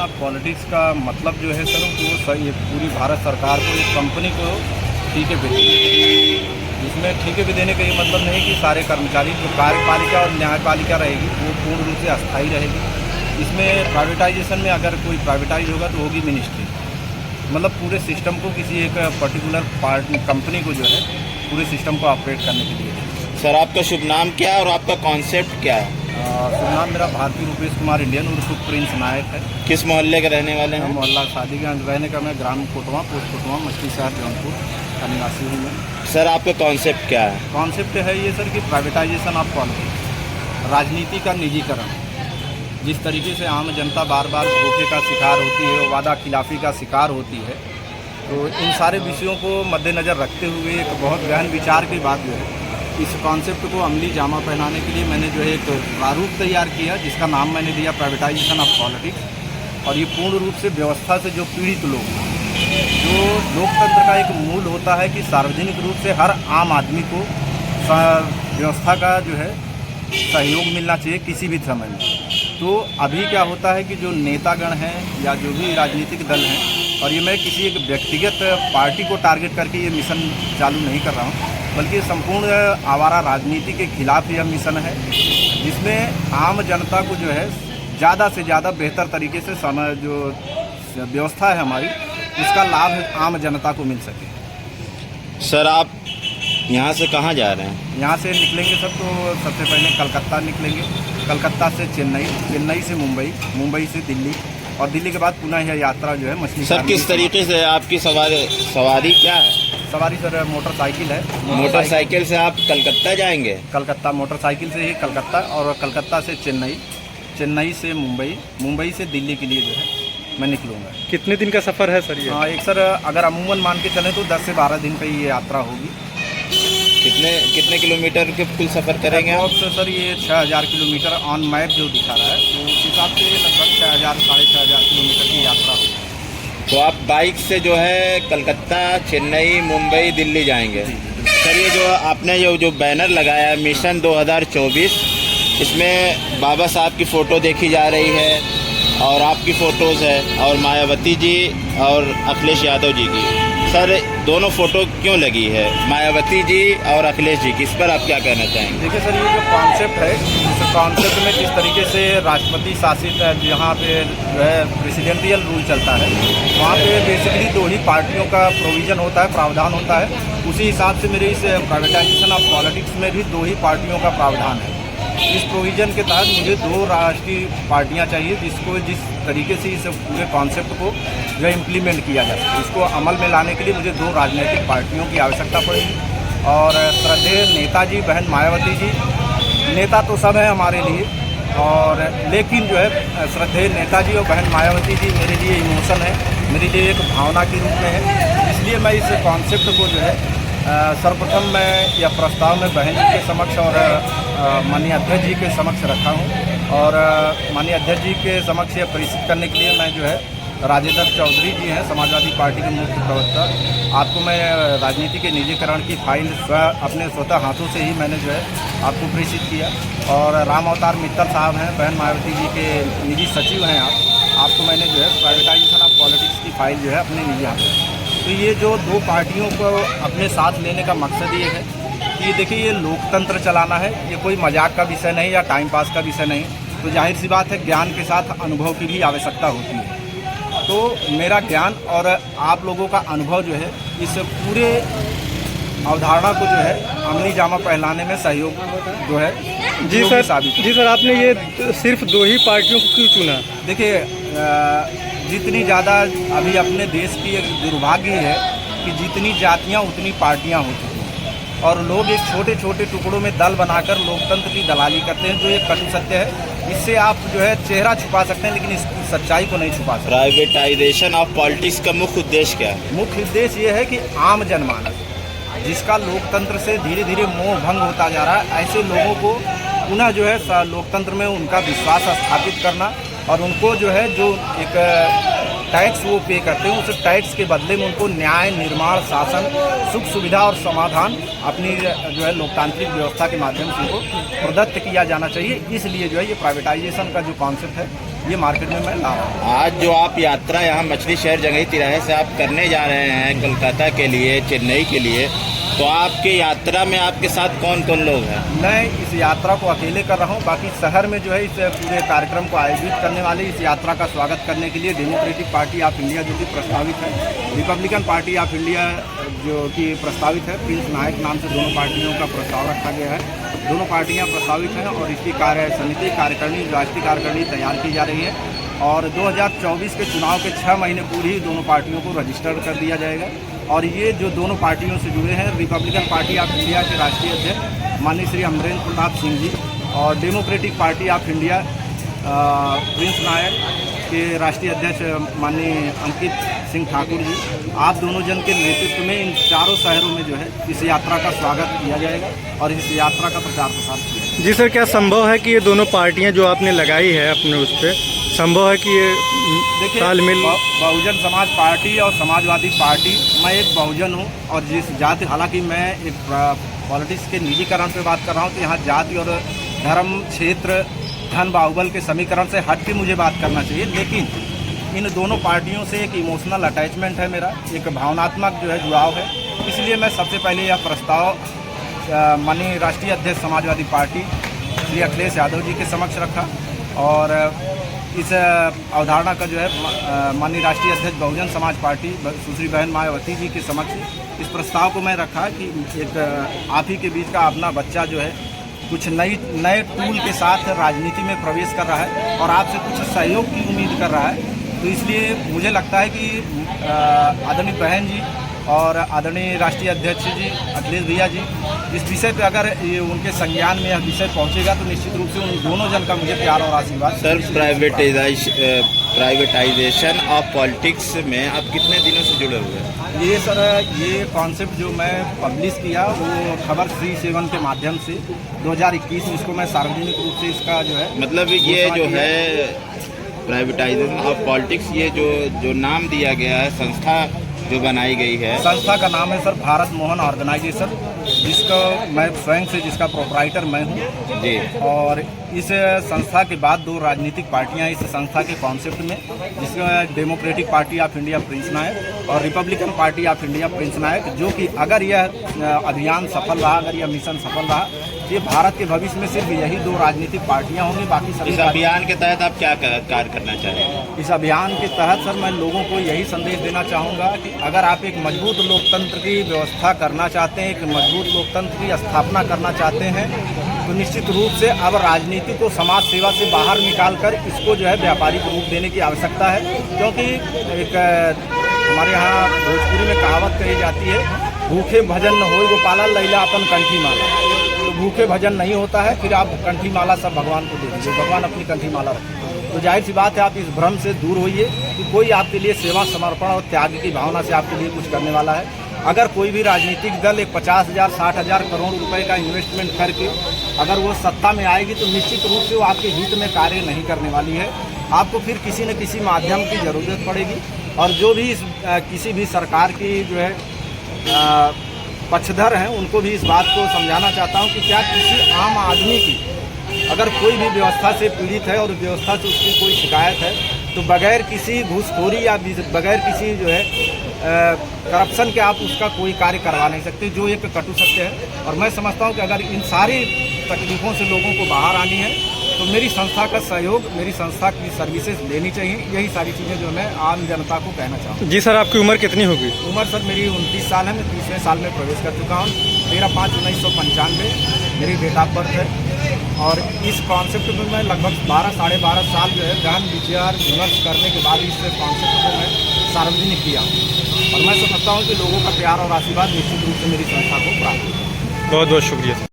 Privatisation of politics का मतलब जो है सर वो सही पूरी भारत सरकार को एक कंपनी को ठीके पे इसमें ठीके पे देने का ये मतलब नहीं कि सारे कर्मचारी जो कार्यपालिका और न्यायपालिका रहेगी वो पूर्ण रूप से अस्थायी रहेगी। इसमें प्राइवेटाइजेशन में अगर कोई प्राइवेटाइज होगा तो होगी मिनिस्ट्री, मतलब पूरे सिस्टम को किसी एक पर्टिकुलर कंपनी को जो है पूरे सिस्टम को ऑपरेट करने के लिए। सर आपका शुभ नाम क्या है और आपका कॉन्सेप्ट क्या है? शुभ नाम मेरा भारती रूपेश कुमार इंडियन उर्फ प्रिंस नायक है। किस मोहल्ले के रहने वाले हैं? मोहल्ला शादीगंज रहने का मैं ग्राम कोटवा पोस्ट कोटवा मछली शहर जौनपुर का निवासी हूँ मैं। सर आपका कॉन्सेप्ट क्या है? कॉन्सेप्ट है ये सर कि प्राइवेटाइजेशन ऑफ पॉलिटिक्स, राजनीति का निजीकरण। जिस तरीके से आम जनता बार बार धोखे का शिकार होती है, वादा खिलाफी का शिकार होती है, तो इन सारे विषयों को मद्देनज़र रखते हुए एक बहुत गहन विचार की बात जो है इस कॉन्सेप्ट को अमली जामा पहनाने के लिए मैंने जो है एक प्रारूप तैयार किया जिसका नाम मैंने दिया प्राइवेटाइजेशन ऑफ पॉलिटिक्स। और ये पूर्ण रूप से व्यवस्था से जो पीड़ित लोग, जो लोकतंत्र का एक मूल होता है कि सार्वजनिक रूप से हर आम आदमी को व्यवस्था का जो है सहयोग मिलना चाहिए किसी भी समय में। तो अभी क्या होता है कि जो नेतागण हैं या जो भी राजनीतिक दल हैं, और ये मैं किसी एक व्यक्तिगत पार्टी को टारगेट करके ये मिशन चालू नहीं कर रहा हूँ, बल्कि संपूर्ण आवारा राजनीति के खिलाफ यह मिशन है जिसमें आम जनता को जो है ज़्यादा से ज़्यादा बेहतर तरीके से समय जो व्यवस्था है हमारी उसका लाभ आम जनता को मिल सके। सर आप यहाँ से कहाँ जा रहे हैं? यहाँ से निकलेंगे सर तो सबसे पहले कलकत्ता निकलेंगे, कलकत्ता से चेन्नई, चेन्नई से मुंबई, मुंबई से दिल्ली और दिल्ली के बाद पुनः यह यात्रा जो है मछली। सर किस तरीके से आपकी सवारी क्या है? सवारी सर मोटरसाइकिल है। मोटरसाइकिल से आप कलकत्ता जाएंगे? कलकत्ता मोटरसाइकिल से ही कलकत्ता, और कलकत्ता से चेन्नई, चेन्नई से मुंबई, मुंबई से दिल्ली के लिए जो है मैं निकलूँगा। कितने दिन का सफ़र है सर ये? हाँ एक सर अगर अमूमन मान के चलें तो 10 से 12 दिन का ये यात्रा होगी। कितने किलोमीटर के कुल सफ़र करेंगे आप? सर ये 6000 किलोमीटर ऑन मैप जो दिखा रहा है तो उस हिसाब से लगभग 6000 साढ़े 6000 किलोमीटर की यात्रा होगी। तो आप बाइक से जो है कलकत्ता, चेन्नई, मुंबई, दिल्ली जाएंगे। सर ये जो आपने जो बैनर लगाया है मिशन 2024, इसमें बाबा साहब की फ़ोटो देखी जा रही है और आपकी फ़ोटोज़ है और मायावती जी और अखिलेश यादव जी की। सर दोनों फ़ोटो क्यों लगी है, मायावती जी और अखिलेश जी की? इस पर आप क्या कहना चाहेंगे? देखिए सर ये जो कॉन्सेप्ट है, इस कॉन्सेप्ट में जिस तरीके से राष्ट्रपति शासित जहाँ पे जो है प्रेसिडेंशियल रूल चलता है वहाँ पे बेसिकली 2 ही पार्टियों का प्रोविज़न होता है, प्रावधान होता है। उसी हिसाब से मेरे इस प्राइवेटाइजेशन ऑफ पॉलिटिक्स में भी 2 ही पार्टियों का प्रावधान है। इस प्रोविज़न के तहत मुझे 2 राष्ट्रीय पार्टियां चाहिए जिस तरीके से इस पूरे कॉन्सेप्ट को जो इम्प्लीमेंट किया जा सके। इसको अमल में लाने के लिए मुझे 2 राजनीतिक पार्टियों की आवश्यकता पड़ेगी। और श्रद्धेय नेताजी बहन मायावती जी, नेता तो सब हैं हमारे लिए, और लेकिन जो है श्रद्धेय नेताजी और बहन मायावती जी मेरे लिए इमोशन है, मेरे लिए एक भावना के रूप में है। इसलिए मैं इस कॉन्सेप्ट को जो है सर्वप्रथम मैं यह प्रस्ताव में बहन जी के समक्ष और माननीय अध्यक्ष जी के समक्ष रखा हूँ, और माननीय अध्यक्ष जी के समक्ष यह प्रेषित करने के लिए मैं जो है राजेंद्र चौधरी जी हैं समाजवादी पार्टी के मुख्य प्रवक्ता, आपको मैं राजनीति के निजीकरण की फाइल अपने स्वतः हाथों से ही मैंने जो है आपको प्रेषित किया। और राम अवतार मित्तल साहब हैं, बहन मायावती जी के निजी सचिव हैं आपको मैंने जो है प्राइवेटाइजेशन ऑफ पॉलिटिक्स की फाइल जो है अपने निजी हाथों। तो ये जो 2 पार्टियों को अपने साथ लेने का मकसद ये है कि देखिए ये लोकतंत्र चलाना है, ये कोई मजाक का विषय नहीं या टाइम पास का विषय नहीं। तो जाहिर सी बात है ज्ञान के साथ अनुभव की भी आवश्यकता होती है। तो मेरा ज्ञान और आप लोगों का अनुभव जो है इस पूरे अवधारणा को जो है अमली जामा पहनाने में सहयोग जो है जी सर आपने ये सिर्फ 2 ही पार्टियों को क्यों चुना? देखिए जितनी ज़्यादा अभी अपने देश की एक दुर्भाग्य है कि जितनी जातियाँ उतनी पार्टियाँ हो चुकी हैं, और लोग एक छोटे छोटे टुकड़ों में दल बनाकर लोकतंत्र की दलाली करते हैं, जो एक कटु सत्य है। इससे आप जो है चेहरा छुपा सकते हैं लेकिन इस सच्चाई को नहीं छुपा सकते। प्राइवेटाइजेशन ऑफ पॉलिटिक्स का मुख्य उद्देश्य क्या है? मुख्य उद्देश्य ये है कि आम जनमानस जिसका लोकतंत्र से धीरे धीरे मोह भंग होता जा रहा है, ऐसे लोगों को पुनः जो है लोकतंत्र में उनका विश्वास स्थापित करना, और उनको जो है जो एक टैक्स वो पे करते हैं, उस टैक्स के बदले में उनको न्याय, निर्माण, शासन, सुख सुविधा और समाधान अपनी जो है लोकतांत्रिक व्यवस्था के माध्यम से उनको प्रदत्त किया जाना चाहिए। इसलिए जो है ये प्राइवेटाइजेशन का जो कॉन्सेप्ट है ये मार्केट में मैं ला रहा हूँ। आज जो आप यात्रा यहाँ मछली शहर जंगई तिराहे से आप करने जा रहे हैं कोलकाता के लिए, चेन्नई के लिए, तो आपकी यात्रा में आपके साथ कौन कौन लोग हैं? मैं इस यात्रा को अकेले कर रहा हूँ। बाकी शहर में जो है इस पूरे कार्यक्रम को आयोजित करने वाले इस यात्रा का स्वागत करने के लिए डेमोक्रेटिक पार्टी ऑफ इंडिया जो कि प्रस्तावित है, रिपब्लिकन पार्टी ऑफ इंडिया जो कि प्रस्तावित है, प्रिंस नायक नाम से दोनों पार्टियों का प्रस्ताव रखा गया है। दोनों पार्टियां प्रस्तावित हैं और इसकी कार्य समिति, कार्यकारिणी, राष्ट्रीय कार्यकारिणी तैयार की जा रही है और 2024 के चुनाव के 6 महीने पूर्व ही दोनों पार्टियों को रजिस्टर्ड कर दिया जाएगा। और ये जो दोनों पार्टियों से जुड़े हैं, रिपब्लिकन पार्टी ऑफ इंडिया के राष्ट्रीय अध्यक्ष माननीय श्री अमरेंद्र प्रताप सिंह जी और Democratic Party of India Prince Nayak के राष्ट्रीय अध्यक्ष माननीय अंकित सिंह ठाकुर जी, आप दोनों जन के नेतृत्व में इन चारों शहरों में जो है इस यात्रा का स्वागत किया जाएगा और इस यात्रा का प्रचार प्रसार किया जाएगा। जी सर, क्या संभव है कि ये दोनों पार्टियां जो आपने लगाई है अपने उस पर, संभव है कि ये देखिए तालमेल? बहुजन समाज पार्टी और समाजवादी पार्टी, मैं एक बहुजन हूँ और जिस जाति, हालांकि मैं एक पॉलिटिक्स के निजीकरण पे बात कर रहा हूँ, तो यहाँ जाति और धर्म, क्षेत्र, धन, बाहुबल के समीकरण से हट के मुझे बात करना चाहिए। लेकिन इन दोनों पार्टियों से एक इमोशनल अटैचमेंट है मेरा, एक भावनात्मक जो है जुड़ाव है। इसलिए मैं सबसे पहले यह प्रस्ताव माननीय राष्ट्रीय अध्यक्ष समाजवादी पार्टी श्री अखिलेश यादव जी के समक्ष रखा और इस अवधारणा का जो है माननीय राष्ट्रीय अध्यक्ष बहुजन समाज पार्टी सुश्री बहन मायावती जी के समक्ष इस प्रस्ताव को मैं रखा कि एक आप ही के बीच का अपना बच्चा जो है कुछ नए टूल के साथ राजनीति में प्रवेश कर रहा है और आपसे कुछ सहयोग की उम्मीद कर रहा है। तो इसलिए मुझे लगता है कि आदरणीय बहन जी और आदरणीय राष्ट्रीय अध्यक्ष जी अखिलेश भैया जी, इस विषय पे अगर ये उनके संज्ञान में यह विषय पहुंचेगा तो निश्चित रूप से उन दोनों जन का मुझे प्यार और आशीर्वाद। सर, प्राइवेटाइजेशन ऑफ पॉलिटिक्स में आप कितने दिनों से जुड़े हुए हैं? ये सर, ये कॉन्सेप्ट जो मैं पब्लिश किया वो खबर 3-7 के माध्यम से 2021 में इसको मैं सार्वजनिक रूप से इसका जो है मतलब ये जो है प्राइवेटाइजेशन ऑफ पॉलिटिक्स, ये जो नाम दिया गया है, संस्था जो बनाई गई है, संस्था का नाम है सर भारत मोहन ऑर्गेनाइजेशन, जिसका मैं स्वयं से जिसका प्रोपराइटर मैं हूँ जी। और इस संस्था के बाद 2 राजनीतिक पार्टियां इस संस्था के कॉन्सेप्ट में, जिसमें Democratic Party of India Prince Nayak और Republican Party of India Prince Nayak, जो कि अगर यह अभियान सफल रहा, अगर यह मिशन सफल रहा, ये भारत के भविष्य में सिर्फ यही 2 राजनीतिक पार्टियां होंगी। बाकी सभी इस अभियान के तहत आप क्या कार्य करना चाहेंगे? इस अभियान के तहत सर मैं लोगों को यही संदेश देना चाहूँगा कि अगर आप एक मजबूत लोकतंत्र की व्यवस्था करना चाहते हैं, एक मजबूत लोकतंत्र की स्थापना करना चाहते हैं, तो निश्चित रूप से अब राजनीति को समाज सेवा से बाहर निकालकर इसको जो है व्यापारिक रूप देने की आवश्यकता है। क्योंकि एक हमारे यहाँ भोजपुरी में कहावत कही जाती है, भूखे भजन न होए गोपाला लैला अपन कंठी माला। तो भूखे भजन नहीं होता है, फिर आप कंठी माला सब भगवान को दे दीजिए, भगवान अपनी कंठी माला रखें। तो जाहिर सी बात है आप इस भ्रम से दूर होइए कि कोई आपके लिए सेवा, समर्पण और त्याग की भावना से आपके लिए कुछ करने वाला है। अगर कोई भी राजनीतिक दल एक 50,000 60,000 करोड़ रुपए का इन्वेस्टमेंट करके अगर वो सत्ता में आएगी तो निश्चित रूप से वो आपके हित में कार्य नहीं करने वाली है। आपको फिर किसी न किसी माध्यम की ज़रूरत पड़ेगी और जो भी किसी भी सरकार की जो है पक्षधर हैं उनको भी इस बात को समझाना चाहता हूं कि क्या किसी आम आदमी की अगर कोई भी व्यवस्था से पीड़ित है और व्यवस्था से उसकी कोई शिकायत है तो बगैर किसी घूसखोरी या बगैर किसी जो है करप्शन के आप उसका कोई कार्य करवा नहीं सकते, जो एक कटु सत्य है। और मैं समझता हूं कि अगर इन सारी तकलीफ़ों से लोगों को बाहर आनी है तो मेरी संस्था का सहयोग, मेरी संस्था की सर्विसेज लेनी चाहिए। यही सारी चीज़ें जो मैं आम जनता को कहना चाहूँ। जी सर, आपकी उम्र कितनी होगी? उम्र सर मेरी 29 साल है, मैं 30वें साल में प्रवेश कर चुका हूँ। 13/5/1995 मेरी डेट ऑफ बर्थ है और इस कॉन्सेप्ट में मैं लगभग 12 साढ़े 12 साल जो है गहन विचार विमर्श करने के बाद इस कॉन्सेप्ट को मैं सार्वजनिक किया और मैं समझता हूँ कि लोगों का प्यार और आशीर्वाद निश्चित रूप से मेरी संस्था को प्राप्त है। बहुत बहुत शुक्रिया।